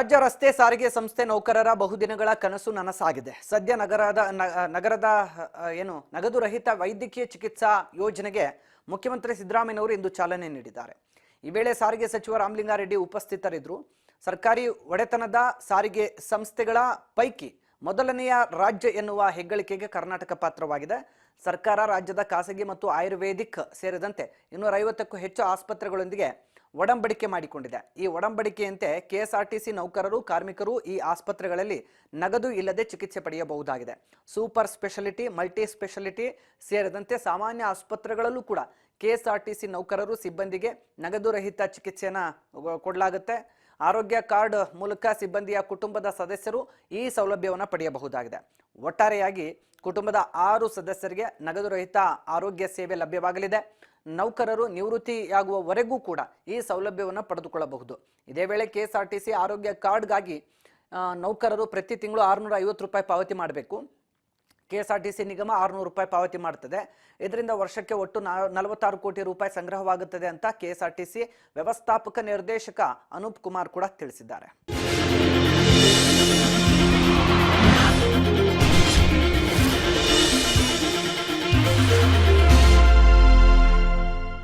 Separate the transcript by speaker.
Speaker 1: ರಾಜ್ಯ ರಸ್ತೆ ಸಾರಿಗೆ ಸಂಸ್ಥೆ ನೌಕರರ ಬಹುದಿನಗಳ ಕನಸು ನನಸಾಗಿದೆ. ಸದ್ಯ ನಗರದ ನಗದು ರಹಿತ ವೈದ್ಯಕೀಯ ಚಿಕಿತ್ಸಾ ಯೋಜನೆಗೆ ಮುಖ್ಯಮಂತ್ರಿ ಸಿದ್ದರಾಮಯ್ಯನವರು ಇಂದು ಚಾಲನೆ ನೀಡಿದ್ದಾರೆ. ಈ ವೇಳೆ ಸಾರಿಗೆ ಸಚಿವ ರಾಮಲಿಂಗಾರೆಡ್ಡಿ ಉಪಸ್ಥಿತರಿದ್ದರು. ಸರ್ಕಾರಿ ಒಡೆತನದ ಸಾರಿಗೆ ಸಂಸ್ಥೆಗಳ ಪೈಕಿ ಮೊದಲನೆಯ ರಾಜ್ಯ ಎನ್ನುವ ಹೆಗ್ಗಳಿಕೆಗೆ ಕರ್ನಾಟಕ ಪಾತ್ರವಾಗಿದೆ. ಸರ್ಕಾರ ರಾಜ್ಯದ ಖಾಸಗಿ ಮತ್ತು ಆಯುರ್ವೇದಿಕ್ ಸೇರಿದಂತೆ 250ಕ್ಕೂ ಹೆಚ್ಚು ಆಸ್ಪತ್ರೆಗಳೊಂದಿಗೆ ಒಡಂಬಡಿಕೆ ಮಾಡಿಕೊಂಡಿದೆ. ಈ ಒಡಂಬಡಿಕೆಯಂತೆ ಕೆಎಸ್ಆರ್ಟಿಸಿ ನೌಕರರು, ಕಾರ್ಮಿಕರು ಈ ಆಸ್ಪತ್ರೆಗಳಲ್ಲಿ ನಗದು ಇಲ್ಲದೆ ಚಿಕಿತ್ಸೆ ಪಡೆಯಬಹುದಾಗಿದೆ. ಸೂಪರ್ ಸ್ಪೆಷಾಲಿಟಿ, ಮಲ್ಟಿ ಸ್ಪೆಷಾಲಿಟಿ ಸೇರಿದಂತೆ ಸಾಮಾನ್ಯ ಆಸ್ಪತ್ರೆಗಳಲ್ಲೂ ಕೂಡ ಕೆಎಸ್ಆರ್ಟಿಸಿ ನೌಕರರು, ಸಿಬ್ಬಂದಿಗೆ ನಗದು ರಹಿತ ಚಿಕಿತ್ಸೆಯನ್ನು ಕೊಡಲಾಗುತ್ತೆ. ಆರೋಗ್ಯ ಕಾರ್ಡ್ ಮೂಲಕ ಸಿಬ್ಬಂದಿಯ ಕುಟುಂಬದ ಸದಸ್ಯರು ಈ ಸೌಲಭ್ಯವನ್ನು ಪಡೆಯಬಹುದಾಗಿದೆ. ಒಟ್ಟಾರೆಯಾಗಿ ಕುಟುಂಬದ 6 ಸದಸ್ಯರಿಗೆ ನಗದು ರಹಿತ ಆರೋಗ್ಯ ಸೇವೆ ಲಭ್ಯವಾಗಲಿದೆ. ನೌಕರರು ನಿವೃತ್ತಿಯಾಗುವವರೆಗೂ ಕೂಡ ಈ ಸೌಲಭ್ಯವನ್ನು ಪಡೆದುಕೊಳ್ಳಬಹುದು. ಇದೇ ವೇಳೆ ಕೆಎಸ್ಆರ್ಟಿಸಿ ಆರೋಗ್ಯ ಕಾರ್ಡ್ಗಾಗಿ ನೌಕರರು ಪ್ರತಿ ತಿಂಗಳು 650 ರೂಪಾಯಿ ಪಾವತಿ ಮಾಡಬೇಕು. ಕೆಎಸ್ಆರ್ಟಿಸಿ ನಿಗಮ 600 ರೂಪಾಯಿ ಪಾವತಿ ಮಾಡುತ್ತದೆ. ಇದರಿಂದ ವರ್ಷಕ್ಕೆ ಒಟ್ಟು 46 ಕೋಟಿ ರೂಪಾಯಿ ಸಂಗ್ರಹವಾಗುತ್ತದೆ ಅಂತ ಕೆಎಸ್ಆರ್ಟಿಸಿ ವ್ಯವಸ್ಥಾಪಕ ನಿರ್ದೇಶಕ ಅನೂಪ್ ಕುಮಾರ್ ಕೂಡ ತಿಳಿಸಿದ್ದಾರೆ.